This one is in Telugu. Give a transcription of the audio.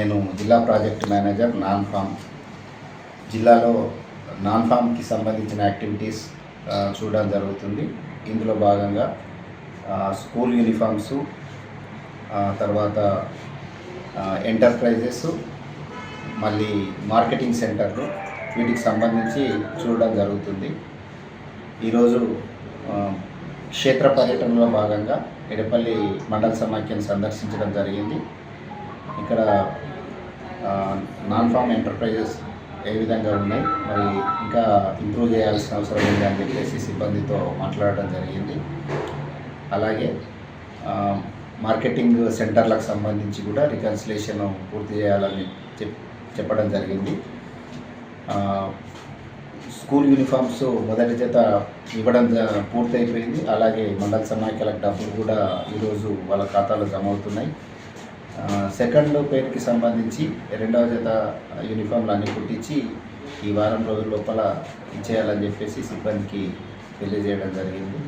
నేను జిల్లా ప్రాజెక్ట్ మేనేజర్ నాన్ ఫామ్. జిల్లాలో నాన్ ఫామ్కి సంబంధించిన యాక్టివిటీస్ చూడడం జరుగుతుంది. ఇందులో భాగంగా స్కూల్ యూనిఫామ్సు, తర్వాత ఎంటర్ప్రైజెస్, మళ్ళీ మార్కెటింగ్ సెంటర్లు, వీటికి సంబంధించి చూడడం జరుగుతుంది. ఈరోజు క్షేత్ర పర్యటనలో భాగంగా ఎడపల్లి మండల సమాఖ్యను సందర్శించడం జరిగింది. ఇక్కడ నాన్ ఫామ్ ఎంటర్ప్రైజెస్ ఏ విధంగా ఉన్నాయి, మరి ఇంకా ఇంప్రూవ్ చేయాల్సిన అవసరం ఉంది అని చెప్పేసి సిబ్బందితో మాట్లాడడం జరిగింది. అలాగే మార్కెటింగ్ సెంటర్లకు సంబంధించి కూడా రికన్సిలేషన్ పూర్తి చేయాలని చెప్పడం జరిగింది. స్కూల్ యూనిఫామ్స్ మొదటి జత ఇవ్వడం పూర్తయిపోయింది. అలాగే మండల సమాఖ్యలకు డబ్బులు కూడా ఈరోజు వాళ్ళ ఖాతాలో జమ అవుతున్నాయి. సెకండ్ పేరుకి సంబంధించి రెండవ జత యూనిఫామ్లు అన్నీ కుట్టించి ఈ వారం రోజుల లోపల ఇచ్చేయాలని చెప్పేసి సిబ్బందికి తెలియజేయడం జరిగింది.